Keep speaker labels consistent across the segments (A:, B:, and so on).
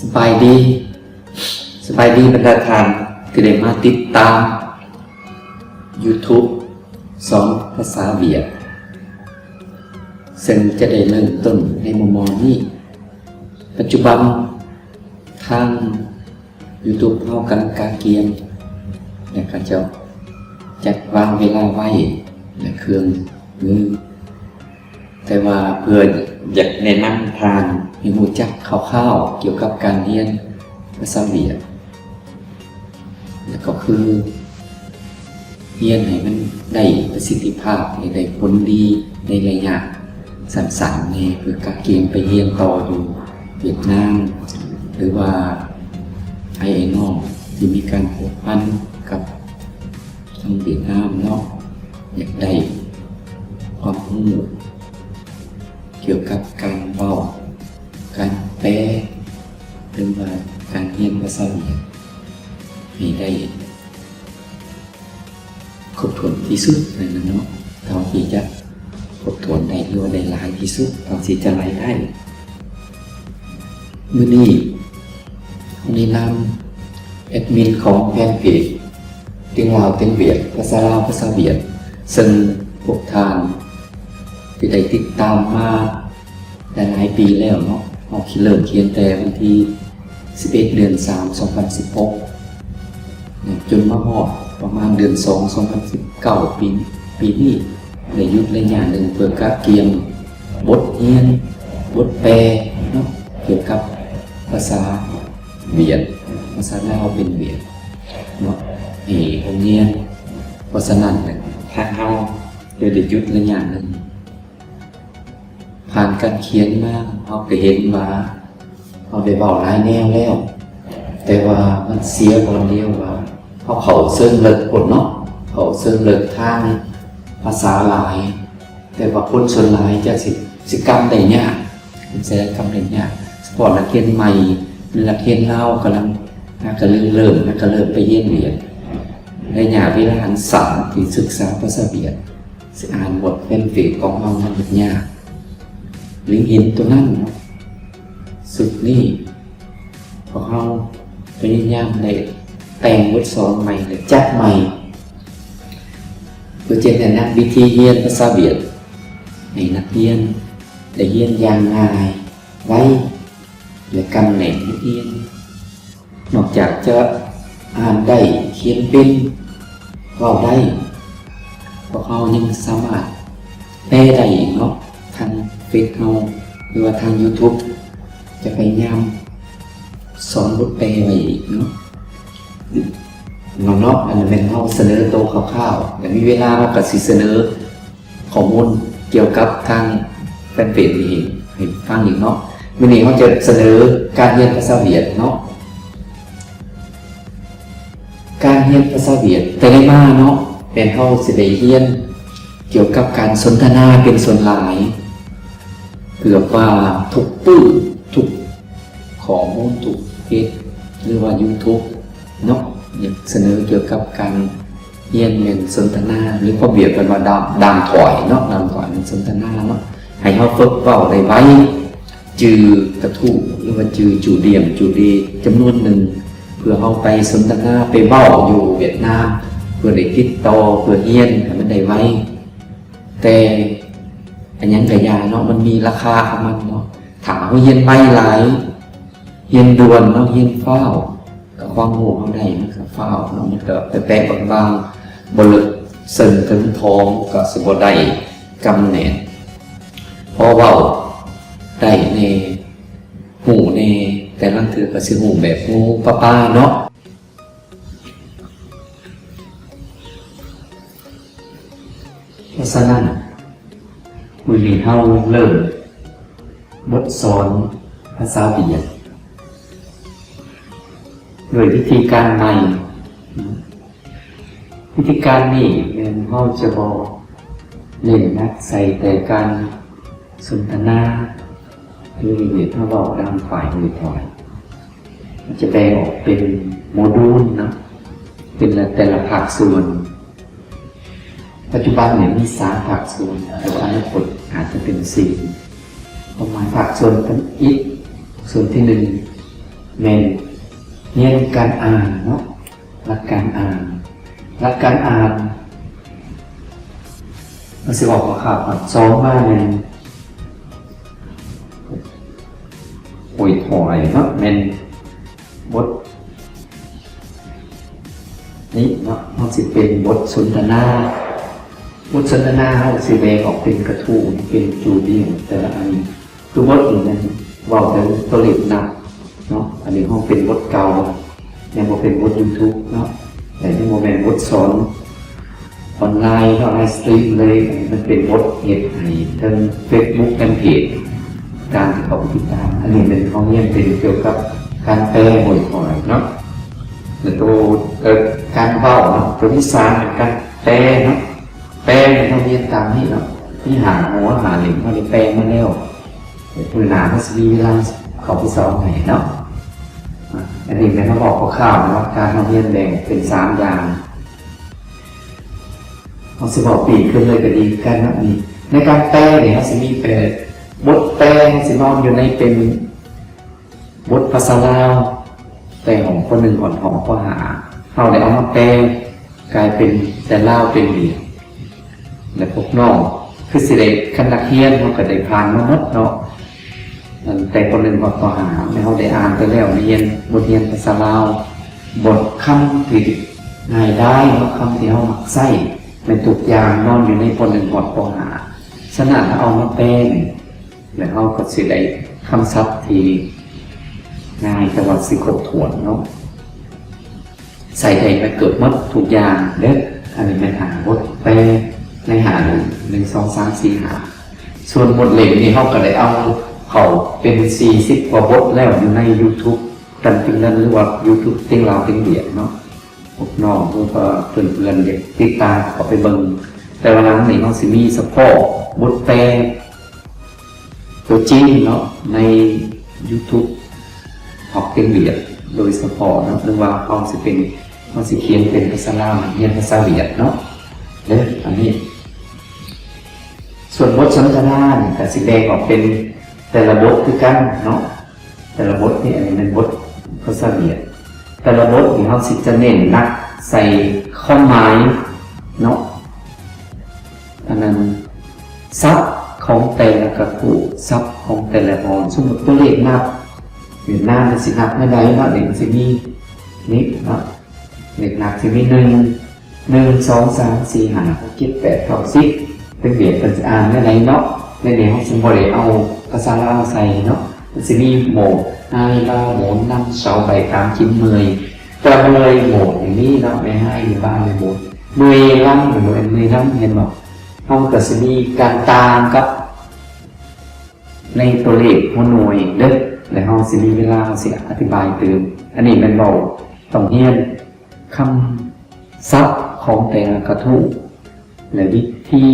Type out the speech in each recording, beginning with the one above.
A: สบายดีบรรดาท่านที่ได้มาติดตาม YouTube สอนภาษาเวียดซึ่งจะได้เริ่มต้นในมุมมองนี้ปัจจุบันทาง YouTube เฮากันกาเกียมและก็จะจัดวางเวลาไว้ในเครื่องมือแต่ว่าเพื่ออยากแนะนำทางให้รู้จักคร่าวๆเกี่ยวกับการเรียนภาษาเวียดแล้วก็คือเรียนให้มันได้ประสิทธิภาพได้ผลดีในระยะสั้นๆนี่คือกาเกียมไปเรียนต่ออยู่เวียดนามหรือว่าไอ้น้องที่มีการผูกพันกับทางเวียดนามเนาะอยากได้ความรู้เกี่ยวกับการเว้าการแปลหรือว่าการเรียนภาษาเวียดให้ได้ครบถ้วนที่สุดเลยนะเนาะเท่าที่จะครบถ้วนได้หรือว่าได้หลายที่สุดเท่าที่จะไล่ได้มื้อนี้ในนามแอดมินของแฟนเพจเตียงลาวเตียงเวียดภาษาลาวภาษาเวียดซึ่งพวกท่านที่ได้ติดตามมาหลายปีแล้วเนาะเราเริ่มเขียนแต่วันที่11 เดือน 3 2016จนมาฮอดประมาณเดือน 2 2019 ปีนี้ได้หยุดระยะหนึ่งเพื่อกะเกียมบทเรียนบทแปลเนาะเกี่ยวกับภาษาเวียดภาษาลาวเป็นเวียดเนาะโรงเรียนเพราะฉะนั้นทางเราได้หยุดระยะหนึ่งผ่านการเขียนมาเราก็เห็นว่าเราได้เว้าหลายแนวแล้วแต่ว่ามันเสียคนเดียวว่าเขาเชิงเลิกคนเนาะเขาเชิงเลิกทางภาษาหลายแต่ว่าคนส่วนหลายจะสิกรรมได้ยากมันจะกรรมได้ยากสปอร์ตนักเรียนใหม่นักเรียนลาวกำลังเริ่มไปเรียนเวียดในหญ้าวิลาหันสามที่ศึกษาภาษาเวียดสิอ่านบทเป็นเฟซของเรามันยากลิงก์อินตัวนั้นสุดนี่พอเขาพยายามได้แต่งบทสอนใหม่หรือจัดใหม่เพื่อจะแนะนำวิธีเรียนภาษาเวียดให้นักเรียนได้เรียนอย่างง่ายไว้และกำแหน่งนักเรียนนอกจากจะอ่านได้เขียนเป็นเว้าได้พวกเขายังสามารถแปลได้อีกเนาะทางเฟซเราหรือว่าทาง YouTube จะพยายามสอนบทแปลไว้อีกเนาะเนาะอันนั้นเป็นเราเสนอตัวคร่าวๆแต่มีเวลาเราก็สิเสนอข้อมูลเกี่ยวกับทางแฟนเพจนี้ให้ฟังอีกเนาะวันนี้เขาจะเสนอการเรียนภาษาเวียดเนาะการเรียนภาษาเวียดแต่ได้มาเนาะเป็นเขาสิได้เรียนเกี่ยวกับการสนทนาเป็นส่วนหลายเกือบว่าทุกปื้ทุกของมูลทุกเพจหรือว่า YouTube เนาะอยากเสนอเกี่ยวกับการเรียนสนทนาหรือก็เบียดกันว่าดามถอยเนาะดามถอยเป็นสนทนาเนาะให้เขาฝึกเว้าได้ไว้จือกระทู้หรือว่าจือจูเดียมจูดีจำนวนหนึ่งเพื่อเอาไปสนทนาไปเว้าอยู่เวียดนามเพื่อได้ติดต่อเพื่อเรียนให้มันได้ไว้แต่อันยังกะยาเนาะมันมีราคาของมันเนาะถามว่าเรียนไปหลายเรียนด่วนเนาะเรียนเฝ้ากับความโง่เขาได้มันก็เฝ้าเนาะมันก็แปลบางๆบนลึกเส้นถึงท้องก็สิบ่ได้กำแหน่งพอเว้าได้ในหูในแต่ลังถือก็สิหูแบบงูป้าเนาะเพราะฉะนั้นมื้อนี้เฮาเริ่มบทสอนภาษาเวียดโดยวิธีการใหม่วิธีการนี้เฮาจะบ่เน้นนักใส่แต่การสนทนาหรือเวียดเฮาเว้าตามฝ่ายมือถอยมันจะแบ่งออกเป็นโมดูลเนาะเป็นแต่ละภาคส่วนปัจจุบันเนี่ยมี3ภาคส่วนแต่ว่าอนาคตอาจจะเป็น4ประมาณภาคส่วนเป็นอีกส่วนที่1 เรียนการอ่านเนาะหลักการอ่านมันสิบอกว่าข่าวสองมาเนี่ยป่วยถอยเนาะเป็นบทนี้เนาะมันสิเป็นบทสนทนาเขาสิแบ่งออกเป็นกระทู้เป็นจูดี้แต่ละอันคือบทนี้นั้นว่าแต่ตัวเล็กนักเนาะอันนี้ห้องเป็นบทเก่ายังบ่เป็นบท YouTube เนาะแต่ที่โมเมนต์บทสอนออนไลน์ก็ไลฟ์สตรีมเลยมันเป็นบทเหตุให้ทั้ง Facebook ทั้งเพจการที่เขาติดตามอันนี้เป็นห้องเรียนเป็นเกี่ยวกับการแปลบทหอยเนาะหรือตัวการเว้าเนาะตัวที่3เป็นการแปลเนาะแปลในห้องเรียนตามนี้เนาะที่หาหัวหาเหลี่ยมเขาได้แปลมาแล้วคุณหนาเขาจะมีเวลาเขาไปสอนไหนเนาะอันนี้เป็นเขาบอกข่าวๆนะว่าการห้องเรียนแบ่งเป็น3อย่างเขาจะบอกปีขึ้นเลยก็ดีกันนะนี่ในการแปลเนี่ยเขาจะมีแปลบทแปลสิมองอยู่ในเป็นบทภาษาลาวแต่ของคนหนึ่งก่อนของข้อหาเขาได้เอามาแปลกลายเป็นแต่ลาวเป็นดีและพวกน้องคือสิได้คันนักเรียนเขาก็ได้ผ่านมาหมดเนาะแต่คนหนึ่งก่อนข้อหาเขาได้อ่านไปแล้วเรียนบทเรียนภาษาลาวบทคำที่ง่ายได้เนาะคำที่เขามักใส่เป็นตุกยางนอนอยู่ในคนหนึ่งก่อนข้อหาฉะนั้นเอามาแปลแล้วเขาก็สิได้คำศัพท์ที่ง่ายแต่ว่าสิครบถ้วนเนาะใส่ใจไปเกิดมัดทุกอย่างเด้ออันนี้เป็นหาบทแปลในหา1 2 3 4หาส่วนบทเล่มนี้เขาก็ได้เอาเขาเป็น40 กว่าบทแล้วอยู่ใน YouTube กันติงนั้นหรือว่า YouTube ติ้งลาวติ้งเดียดเนาะพวกน้องพวกเพื่อนๆเด็กติดตามเขาไปเบิ่งแต่วันนั้นนี่เขาสิมีเฉพาะบทแปลตัวจริงเนาะใน YouTube ออกเป็นเวียดโดยเฉพาะเนาะหรือว่าเขาสิเขียนเป็นภาษาลาวเรียนภาษาเวียดเนาะเด้ออันนี้ส่วนบทสนทนาเนี่ยก็สิแบ่งออกเป็นแต่ละบทคือกันเนาะแต่ละบทนี่อันนี้เป็นบทภาษาเวียดแต่ละบทที่เขาสิจะเน้นนักใส่ข้อหมายเนาะอันนั้นซับของแต่ละกระทู้ซับของแต่ละตอนสมมติตัวเลขนับเวียดนามมันสินับไม่ได้เนาะเด็กมันสิมีนี่เนาะเด็กนับสิมี1 2 3 4 5 6 7 8 9 10เป็นเวียดเป็นอ่านไม่ได้เนาะในเดี๋ยวสมมติเอาภาษาลาวใส่เนาะมันสิมีหมู่2 3 4 5 6 7 8 9 10 10แต่เลยหมู่อย่างนี้เนาะไม่ให้อยู่บ้านเลยหมู่15หรือ15เห็นบ่เขาก็สิมีการตามกับในตัวเลขหัวหน่วยเด้อแล้วเราสิมีเวลาสิอธิบายเติมอันนี้เป็นเบาต้องเรียนคำศัพท์ของแต่ละกระทู้และวิธี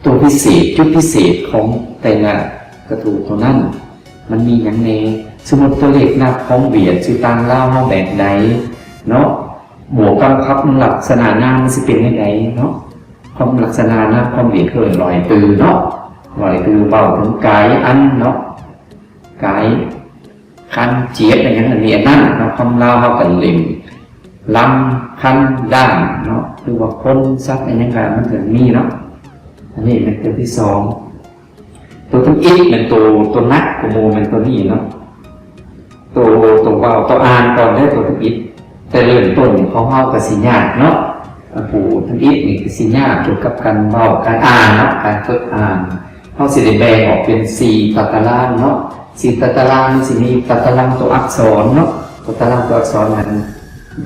A: ตัวพิเศษจุดพิเศษของแต่ละกระทู้ตัวนั้นมันมีอย่างไรสมมติตัวเลขนับของเวียดชื่อตางล่าห้องแบบใดเนาะบวกกับครับลักษณะหน้ามันสิเป็นยังไงเนาะความลักษณะหน้าความเวียดคือลอยตือเนาะลอยตือเบาถึงกายอันเนาะกายคันเจี๊ยบอะไรอย่างนี้นั่นเนาะคำลาวเขากันเล่มลำคันด้านเนาะหรือว่าคนซักอะไรอย่างเงี้ยมันถึงมีเนาะอันนี้เป็นตัวที่2ตัวที่อีกเป็นตัวนักตัวโมเป็นตัวนี้เนาะตัวว่าตัวอ่านตอนได้ตัวที่อีกแต่เริ่มต้นเขาเข้ากับสิญญาเนาะผู้ทั้งอีกนี่คือสิญญาเกี่ยวกับการเบาการอ่านเนาะการฝึกอ่านเขาสิได้แบ่งออกเป็น4 ตารางเนาะ4 ตารางสิมีตารางตัวอักษรเนาะตารางตัวอักษรนั้น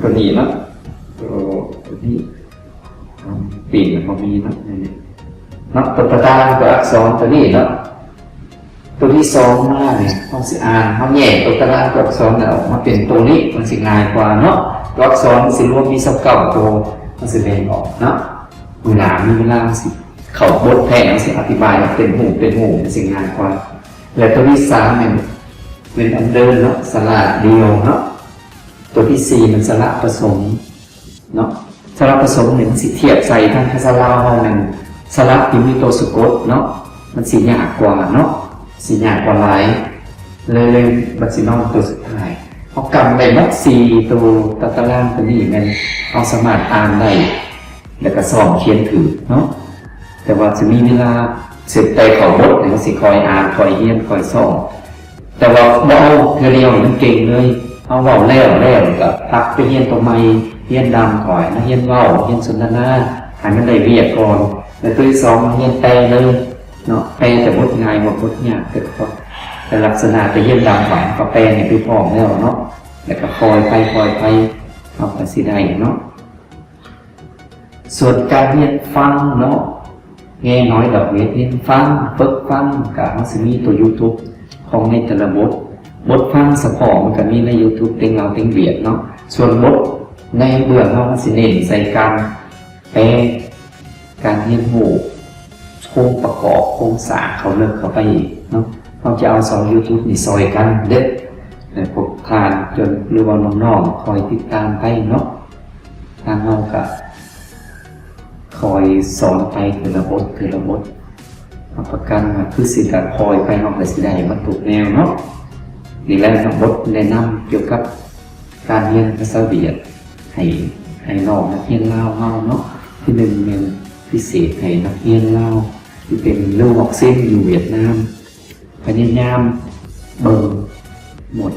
A: ตัวนี้เนาะตัวนี้ปีนมันมีเนาะตารางตัวอักษรตัวนี้เนาะตัวที่2มาเนี่ยเขาสิอ่านเขาแยกตารางตัวอักษรออกมาเป็นตัวนี้มันสิง่ายกว่าเนาะตัวอักษรสิรวมมี29 ตัวมันสิแบ่งออกเนาะเวลาสิเขาบทแผนสิอธิบายเป็นหูมันสิง่ายกว่าและตัวที่3เป็นอันเดินเนาะสระเดียวเนาะตัวที่4มันสระผสมเนาะสระผสมหนึ่งสิเทียบใส่ทางภาษาลาวห้องนั้นสระที่มีตัวสะกดเนาะมันสิยากกว่าเนาะสิยากกว่าหลาย เลยบัตรสินอนตัวสุดท้ายเขากำในมัดซีตัวตารางตัวนี้มันเอาสามารถอ่านได้แล้วก็สอบเขียนถือเนาะแต่ว่าจะมีเวลาเสร็จไปเขาบทเนี่ยสิคอยอ่านคอยเฮียนคอยสอบแต่ว่าบ่เอาเรียวมันเก่งเลยเอาเว้าแล้วก็พักไปเฮียนตัวใหม่เฮียนดำถอยนะเฮียนเว้าเฮียนสนทนาให้มันได้เวียกก่อนแล้วตัวที่สองเฮียนแปลเลยเนาะแปลแต่บทง่ายบทยากแต่ลักษณะจะเฮียนดำถอยก็แปลเนี่ยคือพร้อมแล้วเนาะแล้วก็คอยไปเอาไปสิได้เนาะส่วนการเรียนฟังเนาะแง่น้อยดอกเรียนฟังฝึกฟังกับมันจะมีตัว YouTube ของในแต่ละบทฟังสปอร์ตมันก็มีใน YouTube เต็งเราเต็งเบียดเนาะส่วนบทในเบื้องเราสิเน้นใส่การแปลการเรียนรู้โครงประกอบโครงสร้างเขาเลิกเข้าไปเนาะเราจะเอา2 YouTube นี่ซอยกันเด็ดพวกทานจนหรือว่าน้องๆคอยติดตามไปเนาะทางเราก็คอยสอนไปคือระบบประกันมาคือสิ่งการคอยไปเอาไปสิได้มันถูกแนวเนาะนี่แหละระบบแนะนำเกี่ยวกับการเรียนภาษาเวียดให้น้องนักเรียนลาวเฮาเนาะที่หนึ่งเป็นพิเศษให้นักเรียนลาวที่เป็นลูกออกเส้นอยู่เวียดนามพยายามเบิ่งหมด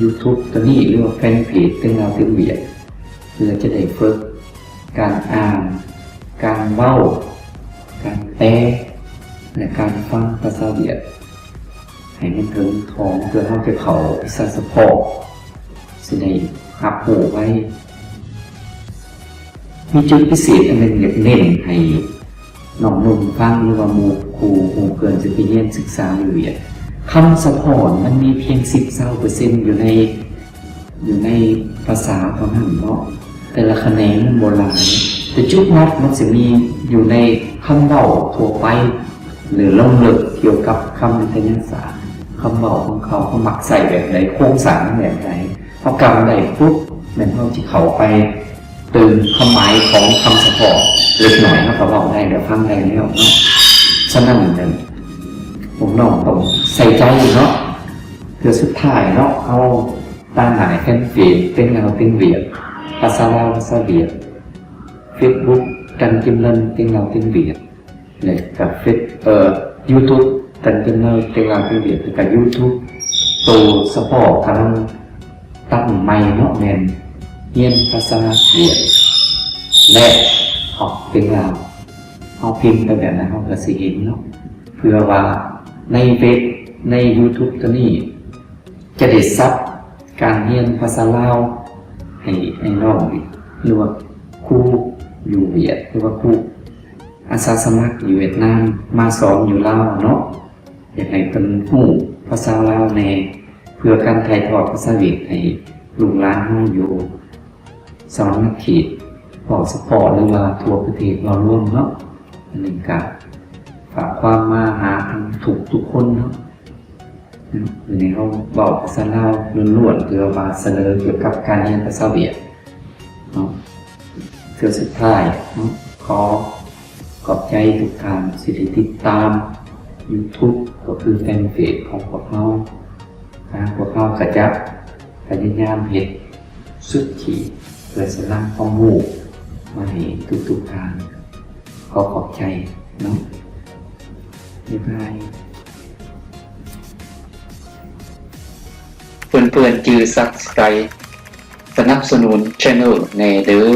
A: YouTube ตัวนี้หรือว่าแฟนเพจตึงลาวตึงเวียดเพื่อจะได้ฝึกการอ่านการเว้าการแปลและการฟังภาษาเวียดให้มันถึงของเพื่อเขาจะเข้าวิชาสปอร์ตสิได้หับหูไว้มีจุดพิเศษอันหนึ่งอยากเน้นให้น้องนุ่มฟังหรือว่าหมู่ครูเพื่อนจะไปเรียนศึกษาอยู่เวียดคำสปอร์ตมันมีเพียง 10-20% อยู่ในภาษาเท่านั้นเนาะแต่ละคะแนนมันโบราณแต่จุดนัดมันจะมีอยู่ในคำเว้าทั่วไปหรือลงลึกเกี่ยวกับคำวิทยาศาสตร์คำเว้าของเขาหมักใส่แบบไหนโครงสร้างแบบไหนพอกำได้ปุ๊บมันเขาจะเข้าไปตื่นความหมายของคำสปอร์ตเล็กหน่อยเขาก็เว้าได้เดี๋ยวฟังได้แล้วเนาะฉะนั้นผมน้องต้องใส่ใจเนาะเพื่อสุดท้ายเนาะเอาตามหายแค่เปลี่ยนเป็นเงาเป็นเวียดภาษาลาวภาษาเวียด Facebook กันกิมเลินเป็นเงาเป็นเวียดเลยกับYouTube กันกิมเลินเป็นเงาเป็นเวียดกับ YouTube ตัวสปอร์ตทางตั้งใหม่เนาะแมนเรียนภาษาเวียดและออกเป็นเงาเอาพิมพ์ไปแบบนั้นเขาก็สิเห็นเนาะเพื่อว่าใน YouTube ตัวนี้จะได้ซับการเรียนภาษาลาวให้น้องหรือว่าครูอยู่เวียดหรือว่าครูอาสาสมัครอยู่เวียดนามมาสอนอยู่ลาวเนาะอยากให้เป็นผู้ภาษาลาวในเพื่อการถ่ายทอดภาษาเวียดให้ลูกหลานเฮาอยู่สอนนักขีดพอสปอร์ตหรือว่าทั่วประเทศเราร่วมเนาะอันนี้ก็ฝากความมาหาทั้งทุกคนเนาะอยู่ในเขาบอกภาษาลาวล้วนๆเพื่อมาเสนอเกี่ยวกับการเรียนภาษาเวียดเนาะเพื่อสุดท้ายเนาะขอบใจทุกท่านที่ติดตาม YouTube ก็คือแฟนเพจของพวกเราพวกเราก็จะพยายามเฮ็ดสุดที่เพื่อสร้างความรู้มาให้ทุกท่านขอบใจเนาะบ๊ายบายเพื่อนๆจือซับสไครบ์สนับสนุนช่องในเด้อ